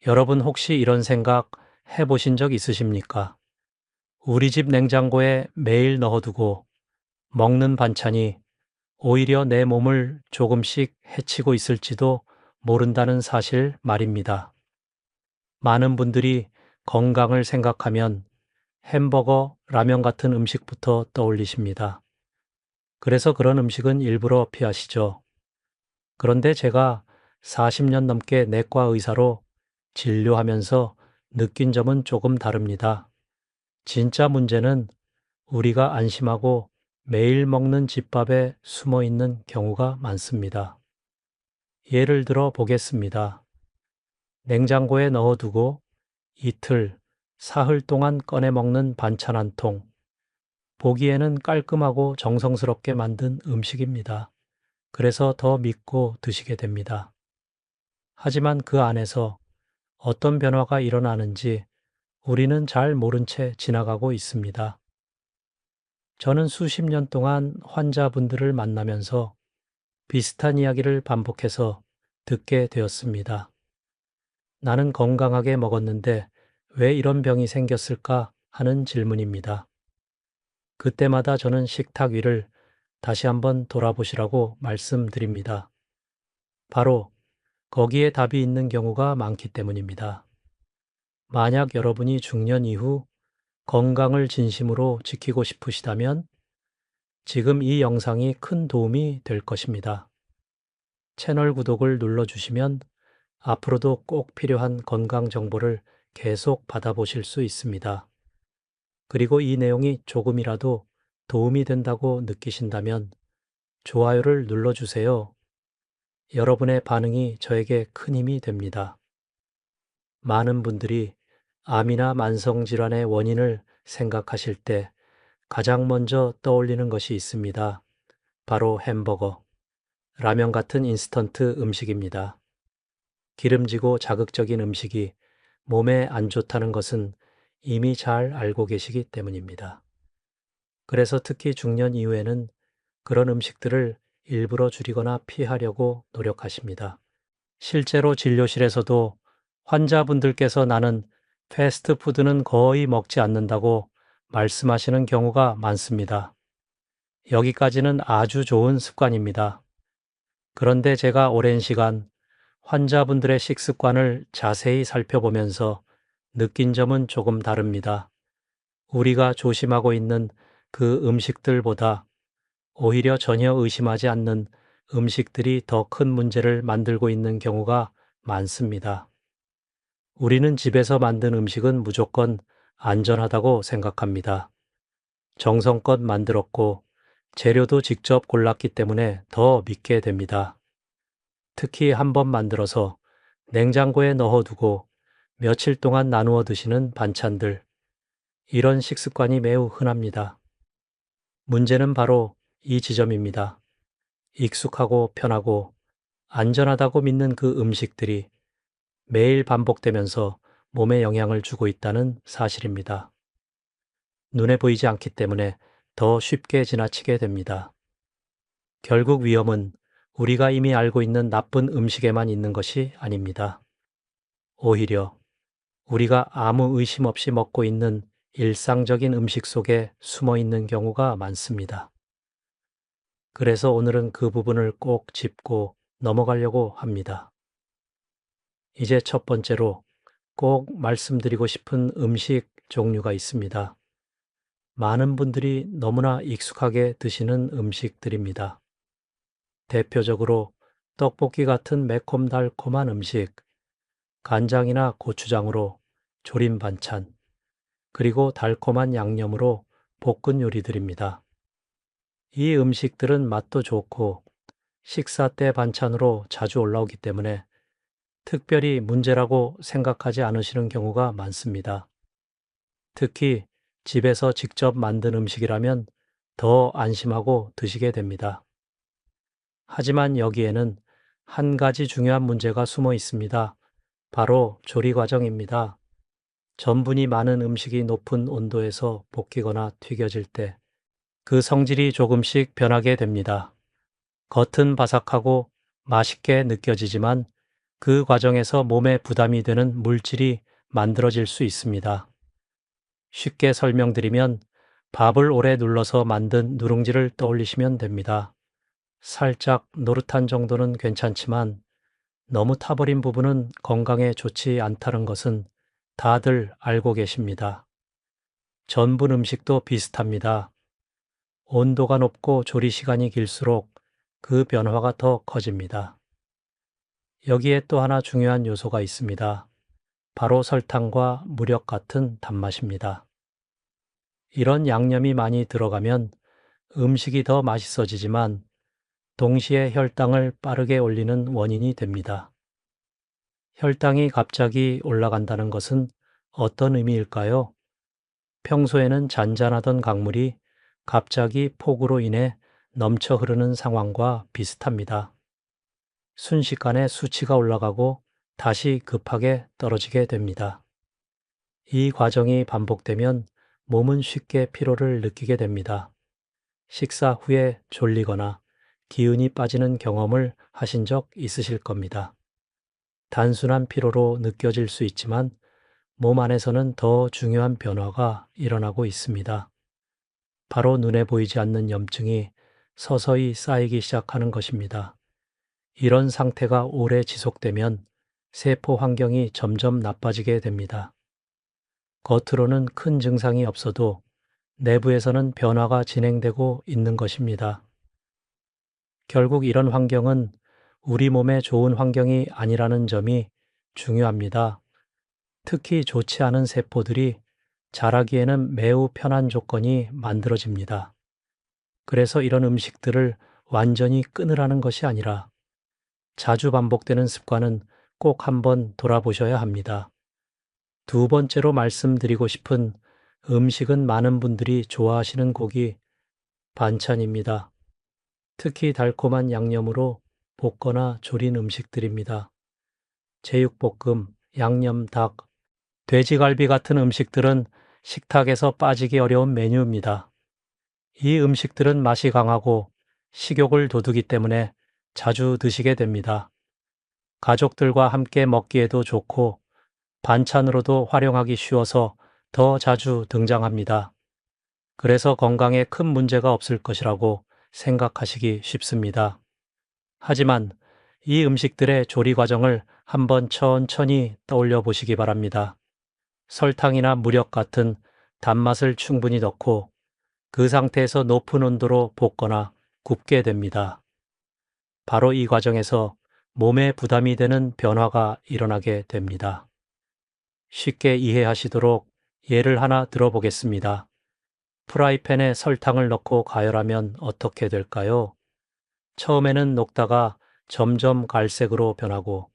여러분 혹시 이런 생각 해보신 적 있으십니까? 우리 집 냉장고에 매일 넣어두고 먹는 반찬이 오히려 내 몸을 조금씩 해치고 있을지도 모른다는 사실 말입니다. 많은 분들이 건강을 생각하면 햄버거, 라면 같은 음식부터 떠올리십니다. 그래서 그런 음식은 일부러 피하시죠. 그런데 제가 40년 넘게 내과 의사로 진료하면서 느낀 점은 조금 다릅니다. 진짜 문제는 우리가 안심하고 매일 먹는 집밥에 숨어 있는 경우가 많습니다. 예를 들어 보겠습니다. 냉장고에 넣어두고 이틀, 사흘 동안 꺼내 먹는 반찬 한 통. 보기에는 깔끔하고 정성스럽게 만든 음식입니다. 그래서 더 믿고 드시게 됩니다. 하지만 그 안에서 어떤 변화가 일어나는지 우리는 잘 모른 채 지나가고 있습니다. 저는 수십 년 동안 환자분들을 만나면서 비슷한 이야기를 반복해서 듣게 되었습니다. 나는 건강하게 먹었는데 왜 이런 병이 생겼을까 하는 질문입니다. 그때마다 저는 식탁 위를 다시 한번 돌아보시라고 말씀드립니다. 바로 거기에 답이 있는 경우가 많기 때문입니다. 만약 여러분이 중년 이후 건강을 진심으로 지키고 싶으시다면 지금 이 영상이 큰 도움이 될 것입니다. 채널 구독을 눌러주시면 앞으로도 꼭 필요한 건강 정보를 계속 받아보실 수 있습니다. 그리고 이 내용이 조금이라도 도움이 된다고 느끼신다면 좋아요를 눌러주세요. 여러분의 반응이 저에게 큰 힘이 됩니다. 많은 분들이 암이나 만성질환의 원인을 생각하실 때 가장 먼저 떠올리는 것이 있습니다. 바로 햄버거, 라면 같은 인스턴트 음식입니다. 기름지고 자극적인 음식이 몸에 안 좋다는 것은 이미 잘 알고 계시기 때문입니다. 그래서 특히 중년 이후에는 그런 음식들을 일부러 줄이거나 피하려고 노력하십니다. 실제로 진료실에서도 환자분들께서 나는 패스트푸드는 거의 먹지 않는다고 말씀하시는 경우가 많습니다. 여기까지는 아주 좋은 습관입니다. 그런데 제가 오랜 시간 환자분들의 식습관을 자세히 살펴보면서 느낀 점은 조금 다릅니다. 우리가 조심하고 있는 그 음식들보다 오히려 전혀 의심하지 않는 음식들이 더 큰 문제를 만들고 있는 경우가 많습니다. 우리는 집에서 만든 음식은 무조건 안전하다고 생각합니다. 정성껏 만들었고 재료도 직접 골랐기 때문에 더 믿게 됩니다. 특히 한번 만들어서 냉장고에 넣어두고 며칠 동안 나누어 드시는 반찬들, 이런 식습관이 매우 흔합니다. 문제는 바로 이 지점입니다. 익숙하고 편하고 안전하다고 믿는 그 음식들이 매일 반복되면서 몸에 영향을 주고 있다는 사실입니다. 눈에 보이지 않기 때문에 더 쉽게 지나치게 됩니다. 결국 위험은 우리가 이미 알고 있는 나쁜 음식에만 있는 것이 아닙니다. 오히려 우리가 아무 의심 없이 먹고 있는 일상적인 음식 속에 숨어 있는 경우가 많습니다. 그래서 오늘은 그 부분을 꼭 짚고 넘어가려고 합니다. 이제 첫 번째로 꼭 말씀드리고 싶은 음식 종류가 있습니다. 많은 분들이 너무나 익숙하게 드시는 음식들입니다. 대표적으로 떡볶이 같은 매콤달콤한 음식, 간장이나 고추장으로 조림 반찬, 그리고 달콤한 양념으로 볶은 요리들입니다. 이 음식들은 맛도 좋고 식사 때 반찬으로 자주 올라오기 때문에 특별히 문제라고 생각하지 않으시는 경우가 많습니다. 특히 집에서 직접 만든 음식이라면 더 안심하고 드시게 됩니다. 하지만 여기에는 한 가지 중요한 문제가 숨어 있습니다. 바로 조리 과정입니다. 전분이 많은 음식이 높은 온도에서 볶이거나 튀겨질 때 그 성질이 조금씩 변하게 됩니다. 겉은 바삭하고 맛있게 느껴지지만 그 과정에서 몸에 부담이 되는 물질이 만들어질 수 있습니다. 쉽게 설명드리면 밥을 오래 눌러서 만든 누룽지를 떠올리시면 됩니다. 살짝 노릇한 정도는 괜찮지만 너무 타버린 부분은 건강에 좋지 않다는 것은 다들 알고 계십니다. 전분 음식도 비슷합니다. 온도가 높고 조리 시간이 길수록 그 변화가 더 커집니다. 여기에 또 하나 중요한 요소가 있습니다. 바로 설탕과 무력 같은 단맛입니다. 이런 양념이 많이 들어가면 음식이 더 맛있어지지만 동시에 혈당을 빠르게 올리는 원인이 됩니다. 혈당이 갑자기 올라간다는 것은 어떤 의미일까요? 평소에는 잔잔하던 강물이 갑자기 폭우로 인해 넘쳐 흐르는 상황과 비슷합니다. 순식간에 수치가 올라가고 다시 급하게 떨어지게 됩니다. 이 과정이 반복되면 몸은 쉽게 피로를 느끼게 됩니다. 식사 후에 졸리거나 기운이 빠지는 경험을 하신 적 있으실 겁니다. 단순한 피로로 느껴질 수 있지만 몸 안에서는 더 중요한 변화가 일어나고 있습니다. 바로 눈에 보이지 않는 염증이 서서히 쌓이기 시작하는 것입니다. 이런 상태가 오래 지속되면 세포 환경이 점점 나빠지게 됩니다. 겉으로는 큰 증상이 없어도 내부에서는 변화가 진행되고 있는 것입니다. 결국 이런 환경은 우리 몸에 좋은 환경이 아니라는 점이 중요합니다. 특히 좋지 않은 세포들이 자라기에는 매우 편한 조건이 만들어집니다. 그래서 이런 음식들을 완전히 끊으라는 것이 아니라 자주 반복되는 습관은 꼭 한번 돌아보셔야 합니다. 두 번째로 말씀드리고 싶은 음식은 많은 분들이 좋아하시는 고기, 반찬입니다. 특히 달콤한 양념으로 볶거나 조린 음식들입니다. 제육볶음, 양념닭, 돼지갈비 같은 음식들은 식탁에서 빠지기 어려운 메뉴입니다. 이 음식들은 맛이 강하고 식욕을 돋우기 때문에 자주 드시게 됩니다. 가족들과 함께 먹기에도 좋고 반찬으로도 활용하기 쉬워서 더 자주 등장합니다. 그래서 건강에 큰 문제가 없을 것이라고 생각하시기 쉽습니다. 하지만 이 음식들의 조리 과정을 한번 천천히 떠올려 보시기 바랍니다. 설탕이나 무력 같은 단맛을 충분히 넣고 그 상태에서 높은 온도로 볶거나 굽게 됩니다. 바로 이 과정에서 몸에 부담이 되는 변화가 일어나게 됩니다. 쉽게 이해하시도록 예를 하나 들어보겠습니다. 프라이팬에 설탕을 넣고 가열하면 어떻게 될까요? 처음에는 녹다가 점점 갈색으로 변하고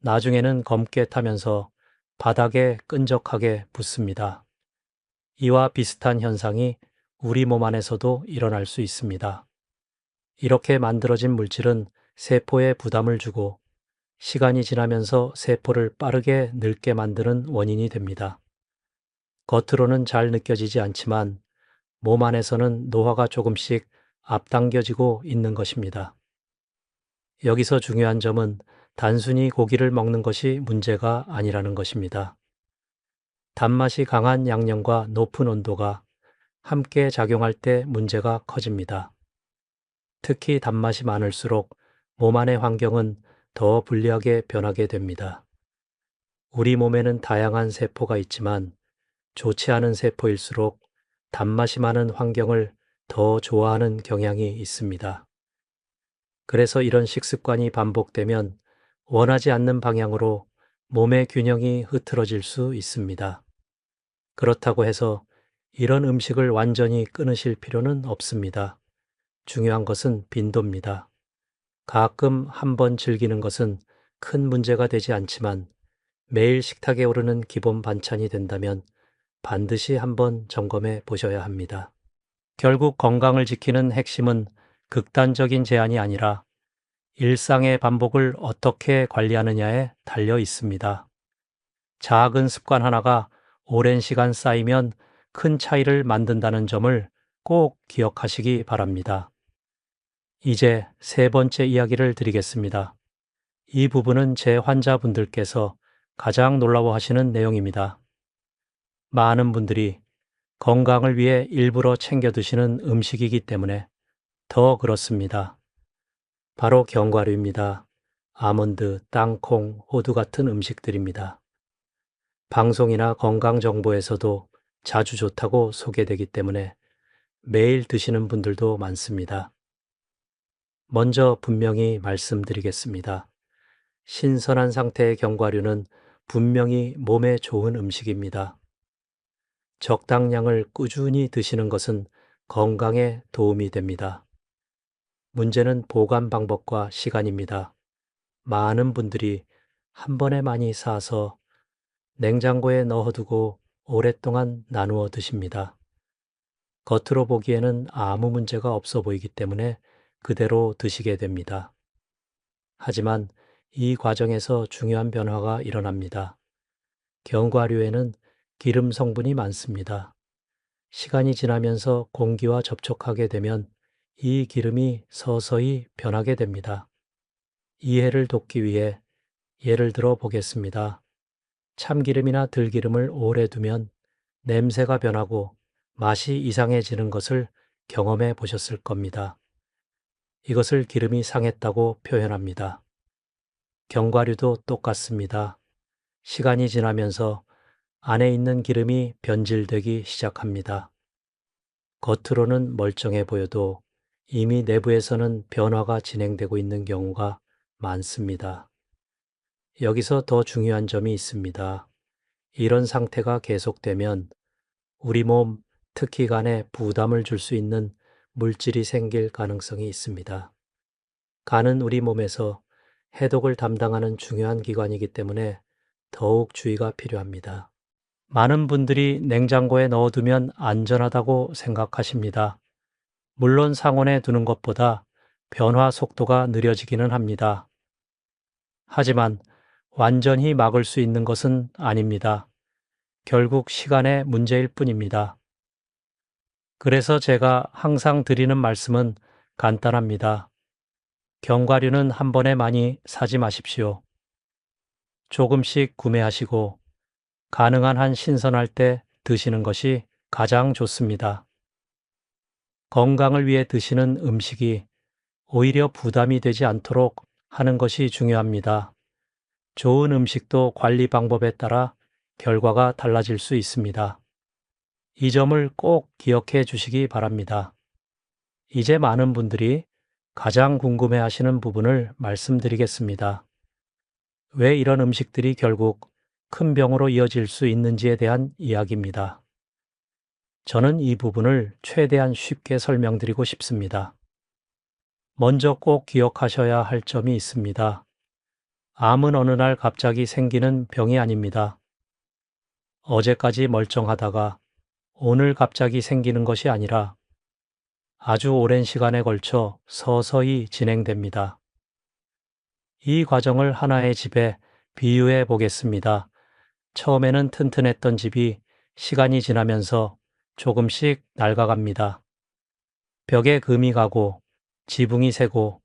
나중에는 검게 타면서 바닥에 끈적하게 붙습니다. 이와 비슷한 현상이 우리 몸 안에서도 일어날 수 있습니다. 이렇게 만들어진 물질은 세포에 부담을 주고 시간이 지나면서 세포를 빠르게 늙게 만드는 원인이 됩니다. 겉으로는 잘 느껴지지 않지만 몸 안에서는 노화가 조금씩 앞당겨지고 있는 것입니다. 여기서 중요한 점은 단순히 고기를 먹는 것이 문제가 아니라는 것입니다. 단맛이 강한 양념과 높은 온도가 함께 작용할 때 문제가 커집니다. 특히 단맛이 많을수록 몸 안의 환경은 더 불리하게 변하게 됩니다. 우리 몸에는 다양한 세포가 있지만 좋지 않은 세포일수록 단맛이 많은 환경을 더 좋아하는 경향이 있습니다. 그래서 이런 식습관이 반복되면 원하지 않는 방향으로 몸의 균형이 흐트러질 수 있습니다. 그렇다고 해서 이런 음식을 완전히 끊으실 필요는 없습니다. 중요한 것은 빈도입니다. 가끔 한번 즐기는 것은 큰 문제가 되지 않지만 매일 식탁에 오르는 기본 반찬이 된다면 반드시 한번 점검해 보셔야 합니다. 결국 건강을 지키는 핵심은 극단적인 제한이 아니라 일상의 반복을 어떻게 관리하느냐에 달려 있습니다. 작은 습관 하나가 오랜 시간 쌓이면 큰 차이를 만든다는 점을 꼭 기억하시기 바랍니다. 이제 세 번째 이야기를 드리겠습니다. 이 부분은 제 환자분들께서 가장 놀라워하시는 내용입니다. 많은 분들이 건강을 위해 일부러 챙겨 드시는 음식이기 때문에 더 그렇습니다. 바로 견과류입니다. 아몬드, 땅콩, 호두 같은 음식들입니다. 방송이나 건강 정보에서도 자주 좋다고 소개되기 때문에 매일 드시는 분들도 많습니다. 먼저 분명히 말씀드리겠습니다. 신선한 상태의 견과류는 분명히 몸에 좋은 음식입니다. 적당량을 꾸준히 드시는 것은 건강에 도움이 됩니다. 문제는 보관 방법과 시간입니다. 많은 분들이 한 번에 많이 사서 냉장고에 넣어두고 오랫동안 나누어 드십니다. 겉으로 보기에는 아무 문제가 없어 보이기 때문에 그대로 드시게 됩니다. 하지만 이 과정에서 중요한 변화가 일어납니다. 견과류에는 기름 성분이 많습니다. 시간이 지나면서 공기와 접촉하게 되면 이 기름이 서서히 변하게 됩니다. 이해를 돕기 위해 예를 들어 보겠습니다. 참기름이나 들기름을 오래 두면 냄새가 변하고 맛이 이상해지는 것을 경험해 보셨을 겁니다. 이것을 기름이 상했다고 표현합니다. 견과류도 똑같습니다. 시간이 지나면서 안에 있는 기름이 변질되기 시작합니다. 겉으로는 멀쩡해 보여도 이미 내부에서는 변화가 진행되고 있는 경우가 많습니다. 여기서 더 중요한 점이 있습니다. 이런 상태가 계속되면 우리 몸, 특히 간에 부담을 줄 수 있는 물질이 생길 가능성이 있습니다. 간은 우리 몸에서 해독을 담당하는 중요한 기관이기 때문에 더욱 주의가 필요합니다. 많은 분들이 냉장고에 넣어두면 안전하다고 생각하십니다. 물론 상온에 두는 것보다 변화 속도가 느려지기는 합니다. 하지만 완전히 막을 수 있는 것은 아닙니다. 결국 시간의 문제일 뿐입니다. 그래서 제가 항상 드리는 말씀은 간단합니다. 견과류는 한 번에 많이 사지 마십시오. 조금씩 구매하시고 가능한 한 신선할 때 드시는 것이 가장 좋습니다. 건강을 위해 드시는 음식이 오히려 부담이 되지 않도록 하는 것이 중요합니다. 좋은 음식도 관리 방법에 따라 결과가 달라질 수 있습니다. 이 점을 꼭 기억해 주시기 바랍니다. 이제 많은 분들이 가장 궁금해 하시는 부분을 말씀드리겠습니다. 왜 이런 음식들이 결국 큰 병으로 이어질 수 있는지에 대한 이야기입니다. 저는 이 부분을 최대한 쉽게 설명드리고 싶습니다. 먼저 꼭 기억하셔야 할 점이 있습니다. 암은 어느 날 갑자기 생기는 병이 아닙니다. 어제까지 멀쩡하다가 오늘 갑자기 생기는 것이 아니라 아주 오랜 시간에 걸쳐 서서히 진행됩니다. 이 과정을 하나의 집에 비유해 보겠습니다. 처음에는 튼튼했던 집이 시간이 지나면서 조금씩 낡아갑니다. 벽에 금이 가고 지붕이 새고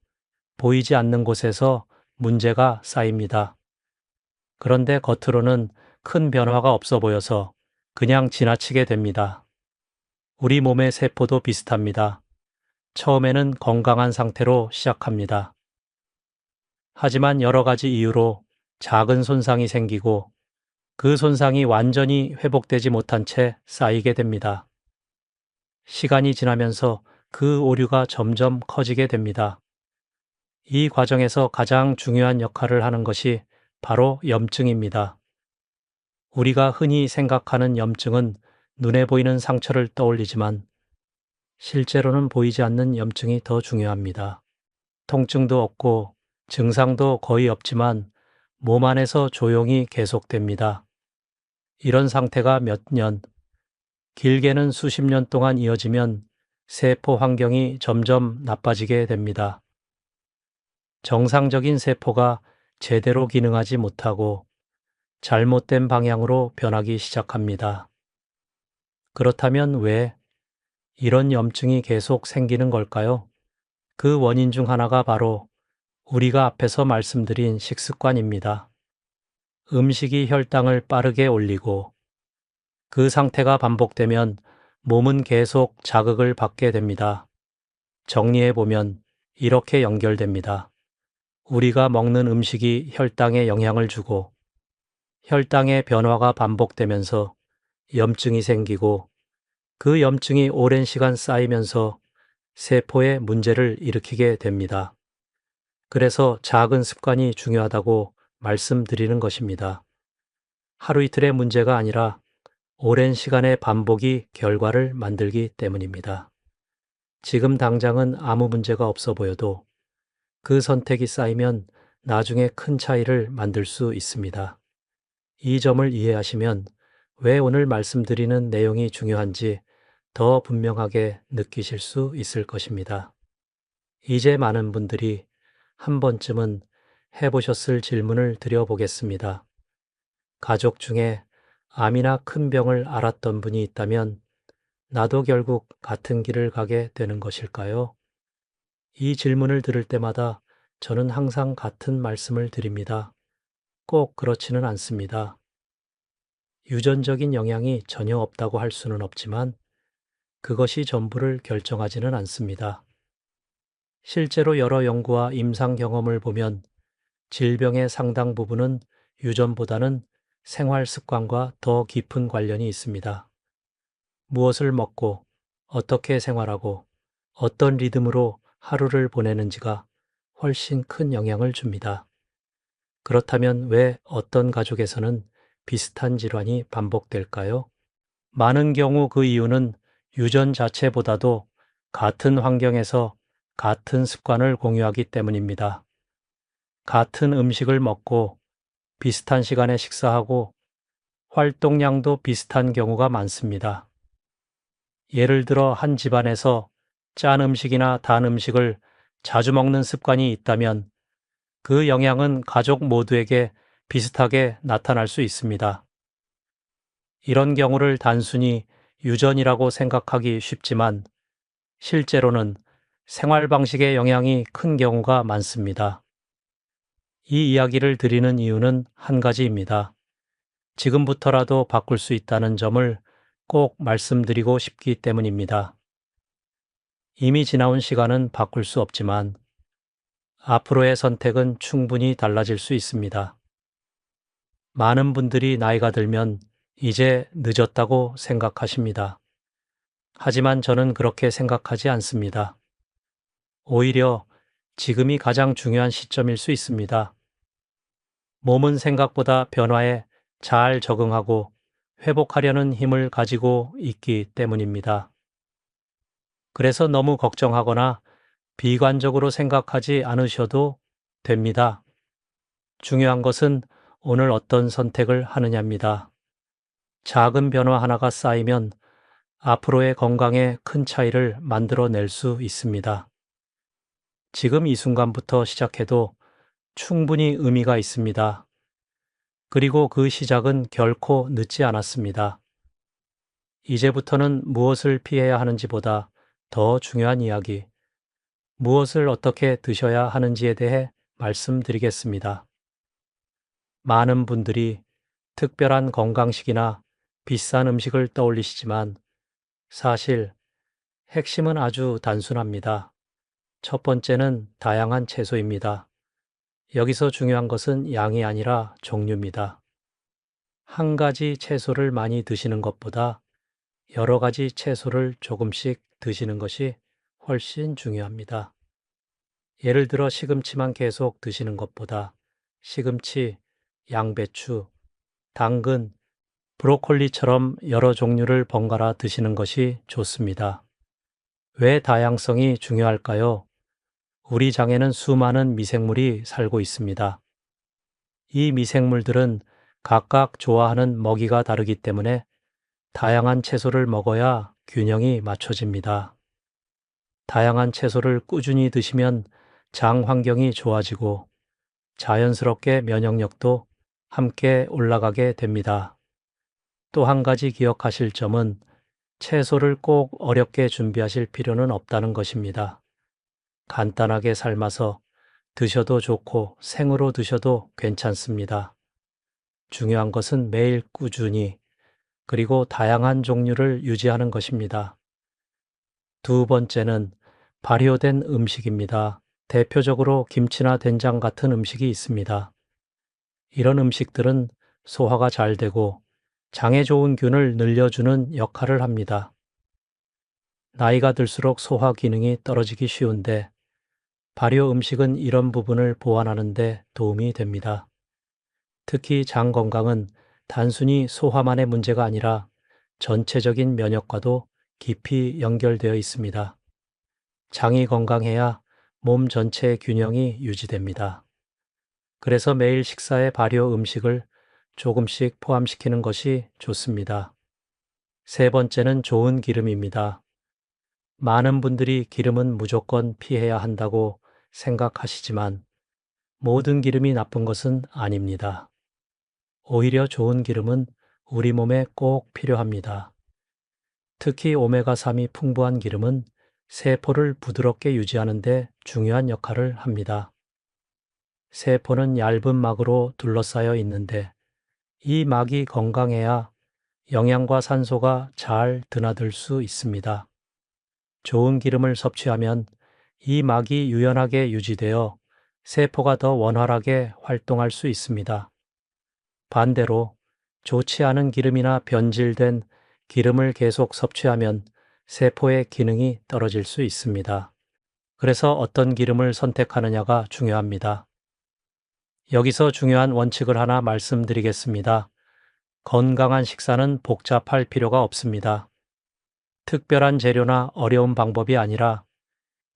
보이지 않는 곳에서 문제가 쌓입니다. 그런데 겉으로는 큰 변화가 없어 보여서 그냥 지나치게 됩니다. 우리 몸의 세포도 비슷합니다. 처음에는 건강한 상태로 시작합니다. 하지만 여러 가지 이유로 작은 손상이 생기고 그 손상이 완전히 회복되지 못한 채 쌓이게 됩니다. 시간이 지나면서 그 오류가 점점 커지게 됩니다. 이 과정에서 가장 중요한 역할을 하는 것이 바로 염증입니다. 우리가 흔히 생각하는 염증은 눈에 보이는 상처를 떠올리지만 실제로는 보이지 않는 염증이 더 중요합니다. 통증도 없고 증상도 거의 없지만 몸 안에서 조용히 계속됩니다. 이런 상태가 몇 년, 길게는 수십 년 동안 이어지면 세포 환경이 점점 나빠지게 됩니다. 정상적인 세포가 제대로 기능하지 못하고 잘못된 방향으로 변하기 시작합니다. 그렇다면 왜 이런 염증이 계속 생기는 걸까요? 그 원인 중 하나가 바로 우리가 앞에서 말씀드린 식습관입니다. 음식이 혈당을 빠르게 올리고 그 상태가 반복되면 몸은 계속 자극을 받게 됩니다. 정리해보면 이렇게 연결됩니다. 우리가 먹는 음식이 혈당에 영향을 주고 혈당의 변화가 반복되면서 염증이 생기고 그 염증이 오랜 시간 쌓이면서 세포에 문제를 일으키게 됩니다. 그래서 작은 습관이 중요하다고 말씀드리는 것입니다. 하루 이틀의 문제가 아니라 오랜 시간의 반복이 결과를 만들기 때문입니다. 지금 당장은 아무 문제가 없어 보여도 그 선택이 쌓이면 나중에 큰 차이를 만들 수 있습니다. 이 점을 이해하시면 왜 오늘 말씀드리는 내용이 중요한지 더 분명하게 느끼실 수 있을 것입니다. 이제 많은 분들이 한 번쯤은 해보셨을 질문을 드려보겠습니다. 가족 중에 암이나 큰 병을 앓았던 분이 있다면 나도 결국 같은 길을 가게 되는 것일까요? 이 질문을 들을 때마다 저는 항상 같은 말씀을 드립니다. 꼭 그렇지는 않습니다. 유전적인 영향이 전혀 없다고 할 수는 없지만 그것이 전부를 결정하지는 않습니다. 실제로 여러 연구와 임상 경험을 보면 질병의 상당 부분은 유전보다는 생활 습관과 더 깊은 관련이 있습니다. 무엇을 먹고 어떻게 생활하고 어떤 리듬으로 하루를 보내는지가 훨씬 큰 영향을 줍니다. 그렇다면 왜 어떤 가족에서는 비슷한 질환이 반복될까요? 많은 경우 그 이유는 유전 자체보다도 같은 환경에서 같은 습관을 공유하기 때문입니다. 같은 음식을 먹고 비슷한 시간에 식사하고 활동량도 비슷한 경우가 많습니다. 예를 들어 한 집안에서 짠 음식이나 단 음식을 자주 먹는 습관이 있다면 그 영향은 가족 모두에게 비슷하게 나타날 수 있습니다. 이런 경우를 단순히 유전이라고 생각하기 쉽지만 실제로는 생활 방식의 영향이 큰 경우가 많습니다. 이 이야기를 드리는 이유는 한 가지입니다. 지금부터라도 바꿀 수 있다는 점을 꼭 말씀드리고 싶기 때문입니다. 이미 지나온 시간은 바꿀 수 없지만 앞으로의 선택은 충분히 달라질 수 있습니다. 많은 분들이 나이가 들면 이제 늦었다고 생각하십니다. 하지만 저는 그렇게 생각하지 않습니다. 오히려 지금이 가장 중요한 시점일 수 있습니다. 몸은 생각보다 변화에 잘 적응하고 회복하려는 힘을 가지고 있기 때문입니다. 그래서 너무 걱정하거나 비관적으로 생각하지 않으셔도 됩니다. 중요한 것은 오늘 어떤 선택을 하느냐입니다. 작은 변화 하나가 쌓이면 앞으로의 건강에 큰 차이를 만들어낼 수 있습니다. 지금 이 순간부터 시작해도 충분히 의미가 있습니다. 그리고 그 시작은 결코 늦지 않았습니다. 이제부터는 무엇을 피해야 하는지보다 더 중요한 이야기, 무엇을 어떻게 드셔야 하는지에 대해 말씀드리겠습니다. 많은 분들이 특별한 건강식이나 비싼 음식을 떠올리시지만 사실 핵심은 아주 단순합니다. 첫 번째는 다양한 채소입니다. 여기서 중요한 것은 양이 아니라 종류입니다. 한 가지 채소를 많이 드시는 것보다 여러 가지 채소를 조금씩 드시는 것이 훨씬 중요합니다. 예를 들어 시금치만 계속 드시는 것보다 시금치, 양배추, 당근, 브로콜리처럼 여러 종류를 번갈아 드시는 것이 좋습니다. 왜 다양성이 중요할까요? 우리 장에는 수많은 미생물이 살고 있습니다. 이 미생물들은 각각 좋아하는 먹이가 다르기 때문에 다양한 채소를 먹어야 균형이 맞춰집니다. 다양한 채소를 꾸준히 드시면 장 환경이 좋아지고 자연스럽게 면역력도 함께 올라가게 됩니다. 또 한 가지 기억하실 점은 채소를 꼭 어렵게 준비하실 필요는 없다는 것입니다. 간단하게 삶아서 드셔도 좋고 생으로 드셔도 괜찮습니다. 중요한 것은 매일 꾸준히 그리고 다양한 종류를 유지하는 것입니다. 두 번째는 발효된 음식입니다. 대표적으로 김치나 된장 같은 음식이 있습니다. 이런 음식들은 소화가 잘 되고 장에 좋은 균을 늘려주는 역할을 합니다. 나이가 들수록 소화 기능이 떨어지기 쉬운데 발효 음식은 이런 부분을 보완하는 데 도움이 됩니다. 특히 장 건강은 단순히 소화만의 문제가 아니라 전체적인 면역과도 깊이 연결되어 있습니다. 장이 건강해야 몸 전체의 균형이 유지됩니다. 그래서 매일 식사에 발효 음식을 조금씩 포함시키는 것이 좋습니다. 세 번째는 좋은 기름입니다. 많은 분들이 기름은 무조건 피해야 한다고 생각하시지만 모든 기름이 나쁜 것은 아닙니다. 오히려 좋은 기름은 우리 몸에 꼭 필요합니다. 특히 오메가3이 풍부한 기름은 세포를 부드럽게 유지하는 데 중요한 역할을 합니다. 세포는 얇은 막으로 둘러싸여 있는데 이 막이 건강해야 영양과 산소가 잘 드나들 수 있습니다. 좋은 기름을 섭취하면 이 막이 유연하게 유지되어 세포가 더 원활하게 활동할 수 있습니다. 반대로 좋지 않은 기름이나 변질된 기름을 계속 섭취하면 세포의 기능이 떨어질 수 있습니다. 그래서 어떤 기름을 선택하느냐가 중요합니다. 여기서 중요한 원칙을 하나 말씀드리겠습니다. 건강한 식사는 복잡할 필요가 없습니다. 특별한 재료나 어려운 방법이 아니라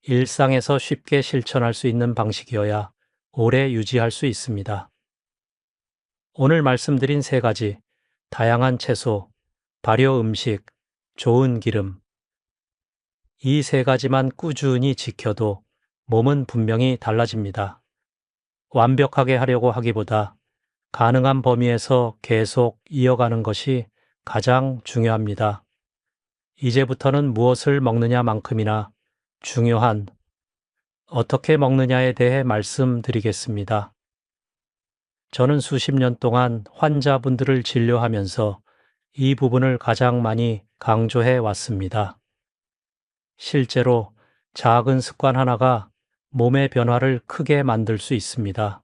일상에서 쉽게 실천할 수 있는 방식이어야 오래 유지할 수 있습니다. 오늘 말씀드린 세 가지, 다양한 채소, 발효 음식, 좋은 기름. 이 세 가지만 꾸준히 지켜도 몸은 분명히 달라집니다. 완벽하게 하려고 하기보다 가능한 범위에서 계속 이어가는 것이 가장 중요합니다. 이제부터는 무엇을 먹느냐만큼이나 중요한 어떻게 먹느냐에 대해 말씀드리겠습니다. 저는 수십 년 동안 환자분들을 진료하면서 이 부분을 가장 많이 강조해 왔습니다. 실제로 작은 습관 하나가 몸의 변화를 크게 만들 수 있습니다.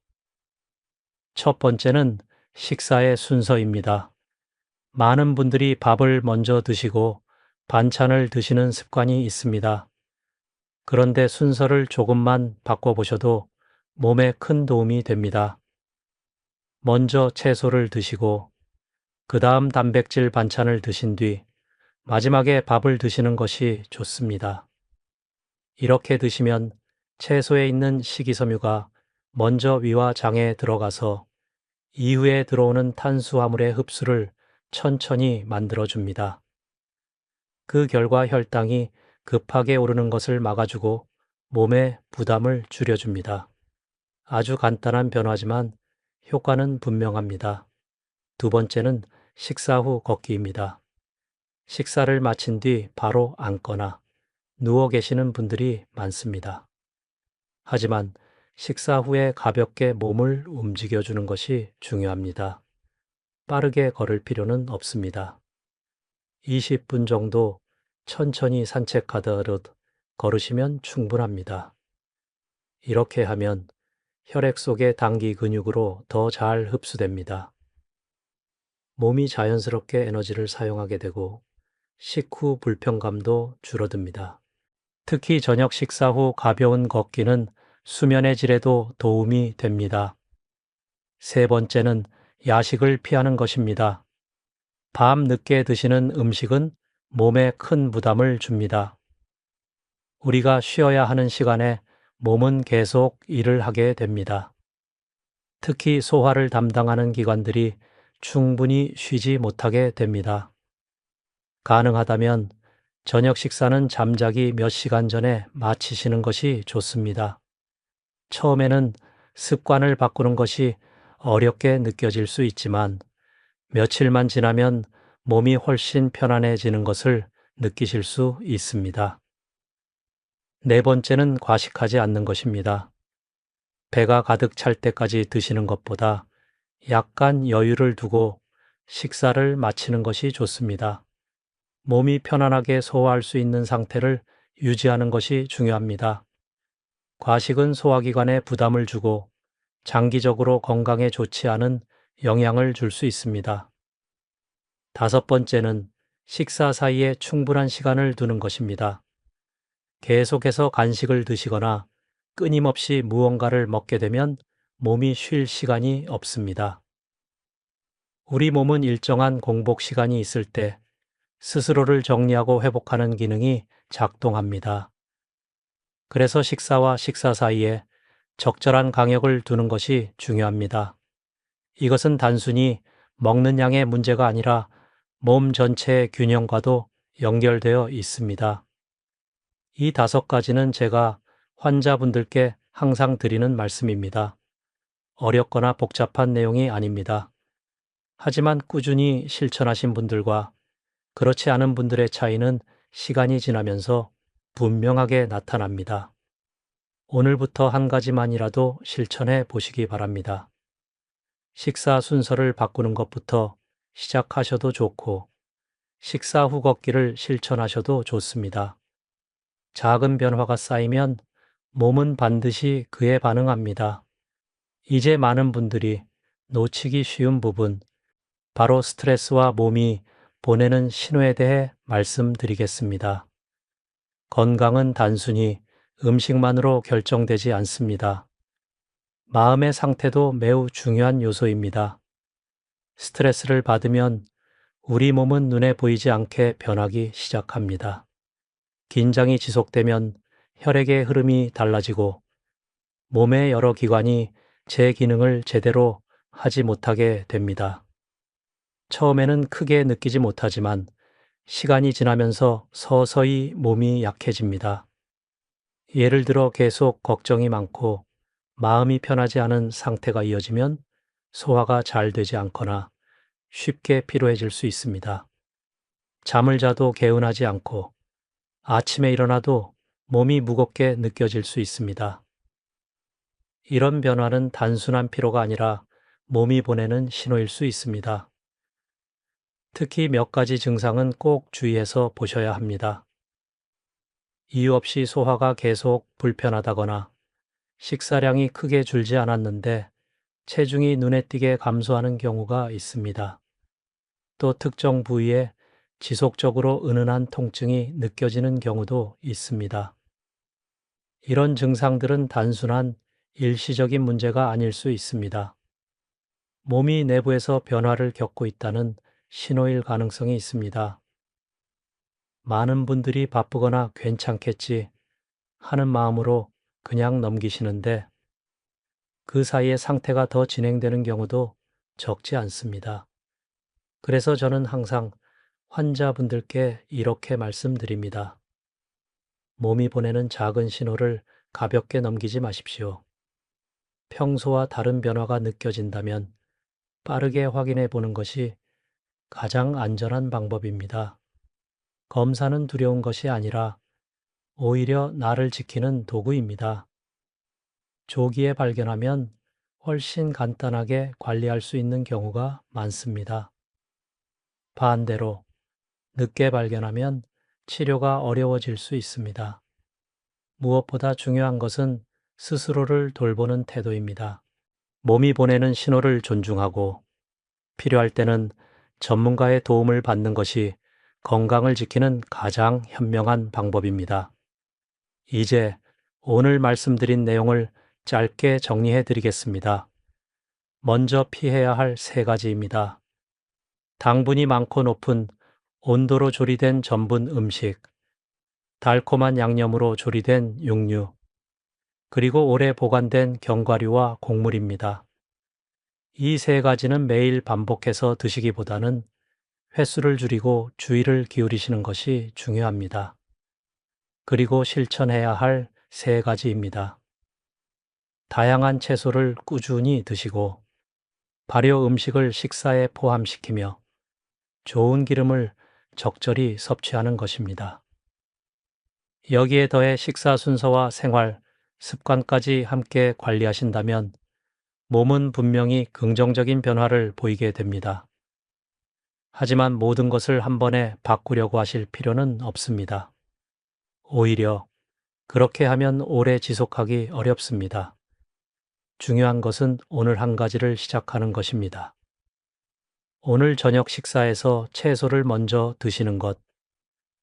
첫 번째는 식사의 순서입니다. 많은 분들이 밥을 먼저 드시고 반찬을 드시는 습관이 있습니다. 그런데 순서를 조금만 바꿔보셔도 몸에 큰 도움이 됩니다. 먼저 채소를 드시고 그 다음 단백질 반찬을 드신 뒤 마지막에 밥을 드시는 것이 좋습니다. 이렇게 드시면 채소에 있는 식이섬유가 먼저 위와 장에 들어가서 이후에 들어오는 탄수화물의 흡수를 천천히 만들어줍니다. 그 결과 혈당이 급하게 오르는 것을 막아주고 몸에 부담을 줄여줍니다. 아주 간단한 변화지만 효과는 분명합니다. 두 번째는 식사 후 걷기입니다. 식사를 마친 뒤 바로 앉거나 누워 계시는 분들이 많습니다. 하지만 식사 후에 가볍게 몸을 움직여주는 것이 중요합니다. 빠르게 걸을 필요는 없습니다. 20분 정도 천천히 산책하듯 걸으시면 충분합니다. 이렇게 하면 혈액 속의 당기 근육으로 더 잘 흡수됩니다. 몸이 자연스럽게 에너지를 사용하게 되고 식후 불편감도 줄어듭니다. 특히 저녁 식사 후 가벼운 걷기는 수면의 질에도 도움이 됩니다. 세 번째는 야식을 피하는 것입니다. 밤 늦게 드시는 음식은 몸에 큰 부담을 줍니다. 우리가 쉬어야 하는 시간에 몸은 계속 일을 하게 됩니다. 특히 소화를 담당하는 기관들이 충분히 쉬지 못하게 됩니다. 가능하다면 저녁 식사는 잠자기 몇 시간 전에 마치시는 것이 좋습니다. 처음에는 습관을 바꾸는 것이 어렵게 느껴질 수 있지만 며칠만 지나면 몸이 훨씬 편안해지는 것을 느끼실 수 있습니다. 네 번째는 과식하지 않는 것입니다. 배가 가득 찰 때까지 드시는 것보다 약간 여유를 두고 식사를 마치는 것이 좋습니다. 몸이 편안하게 소화할 수 있는 상태를 유지하는 것이 중요합니다. 과식은 소화기관에 부담을 주고 장기적으로 건강에 좋지 않은 영향을 줄 수 있습니다. 다섯 번째는 식사 사이에 충분한 시간을 두는 것입니다. 계속해서 간식을 드시거나 끊임없이 무언가를 먹게 되면 몸이 쉴 시간이 없습니다. 우리 몸은 일정한 공복 시간이 있을 때 스스로를 정리하고 회복하는 기능이 작동합니다. 그래서 식사와 식사 사이에 적절한 간격을 두는 것이 중요합니다. 이것은 단순히 먹는 양의 문제가 아니라 몸 전체의 균형과도 연결되어 있습니다. 이 다섯 가지는 제가 환자분들께 항상 드리는 말씀입니다. 어렵거나 복잡한 내용이 아닙니다. 하지만 꾸준히 실천하신 분들과 그렇지 않은 분들의 차이는 시간이 지나면서 분명하게 나타납니다. 오늘부터 한 가지만이라도 실천해 보시기 바랍니다. 식사 순서를 바꾸는 것부터 시작하셔도 좋고, 식사 후 걷기를 실천하셔도 좋습니다. 작은 변화가 쌓이면 몸은 반드시 그에 반응합니다. 이제 많은 분들이 놓치기 쉬운 부분, 바로 스트레스와 몸이 보내는 신호에 대해 말씀드리겠습니다. 건강은 단순히 음식만으로 결정되지 않습니다. 마음의 상태도 매우 중요한 요소입니다. 스트레스를 받으면 우리 몸은 눈에 보이지 않게 변하기 시작합니다. 긴장이 지속되면 혈액의 흐름이 달라지고 몸의 여러 기관이 제 기능을 제대로 하지 못하게 됩니다. 처음에는 크게 느끼지 못하지만 시간이 지나면서 서서히 몸이 약해집니다. 예를 들어 계속 걱정이 많고 마음이 편하지 않은 상태가 이어지면 소화가 잘 되지 않거나 쉽게 피로해질 수 있습니다. 잠을 자도 개운하지 않고 아침에 일어나도 몸이 무겁게 느껴질 수 있습니다. 이런 변화는 단순한 피로가 아니라 몸이 보내는 신호일 수 있습니다. 특히 몇 가지 증상은 꼭 주의해서 보셔야 합니다. 이유 없이 소화가 계속 불편하다거나 식사량이 크게 줄지 않았는데 체중이 눈에 띄게 감소하는 경우가 있습니다. 또 특정 부위에 지속적으로 은은한 통증이 느껴지는 경우도 있습니다. 이런 증상들은 단순한 일시적인 문제가 아닐 수 있습니다. 몸이 내부에서 변화를 겪고 있다는 신호일 가능성이 있습니다. 많은 분들이 바쁘거나 괜찮겠지 하는 마음으로 그냥 넘기시는데 그 사이에 상태가 더 진행되는 경우도 적지 않습니다. 그래서 저는 항상 환자분들께 이렇게 말씀드립니다. 몸이 보내는 작은 신호를 가볍게 넘기지 마십시오. 평소와 다른 변화가 느껴진다면 빠르게 확인해 보는 것이 가장 안전한 방법입니다. 검사는 두려운 것이 아니라 오히려 나를 지키는 도구입니다. 조기에 발견하면 훨씬 간단하게 관리할 수 있는 경우가 많습니다. 반대로 늦게 발견하면 치료가 어려워질 수 있습니다. 무엇보다 중요한 것은 스스로를 돌보는 태도입니다. 몸이 보내는 신호를 존중하고 필요할 때는 전문가의 도움을 받는 것이 건강을 지키는 가장 현명한 방법입니다. 이제 오늘 말씀드린 내용을 짧게 정리해 드리겠습니다. 먼저 피해야 할 세 가지입니다. 당분이 많고 높은 온도로 조리된 전분 음식, 달콤한 양념으로 조리된 육류, 그리고 오래 보관된 견과류와 곡물입니다. 이 세 가지는 매일 반복해서 드시기보다는 횟수를 줄이고 주의를 기울이시는 것이 중요합니다. 그리고 실천해야 할 세 가지입니다. 다양한 채소를 꾸준히 드시고 발효 음식을 식사에 포함시키며 좋은 기름을 적절히 섭취하는 것입니다. 여기에 더해 식사 순서와 생활, 습관까지 함께 관리하신다면 몸은 분명히 긍정적인 변화를 보이게 됩니다. 하지만 모든 것을 한 번에 바꾸려고 하실 필요는 없습니다. 오히려 그렇게 하면 오래 지속하기 어렵습니다. 중요한 것은 오늘 한 가지를 시작하는 것입니다. 오늘 저녁 식사에서 채소를 먼저 드시는 것,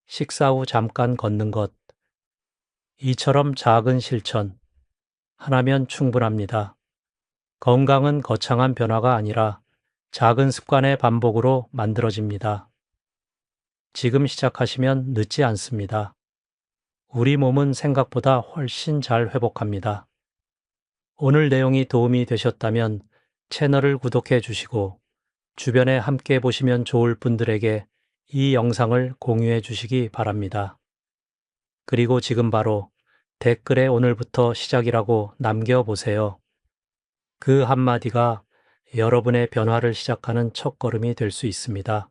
식사 후 잠깐 걷는 것, 이처럼 작은 실천, 하나면 충분합니다. 건강은 거창한 변화가 아니라 작은 습관의 반복으로 만들어집니다. 지금 시작하시면 늦지 않습니다. 우리 몸은 생각보다 훨씬 잘 회복합니다. 오늘 내용이 도움이 되셨다면 채널을 구독해 주시고 주변에 함께 보시면 좋을 분들에게 이 영상을 공유해 주시기 바랍니다. 그리고 지금 바로 댓글에 오늘부터 시작이라고 남겨보세요. 그 한마디가 여러분의 변화를 시작하는 첫걸음이 될 수 있습니다.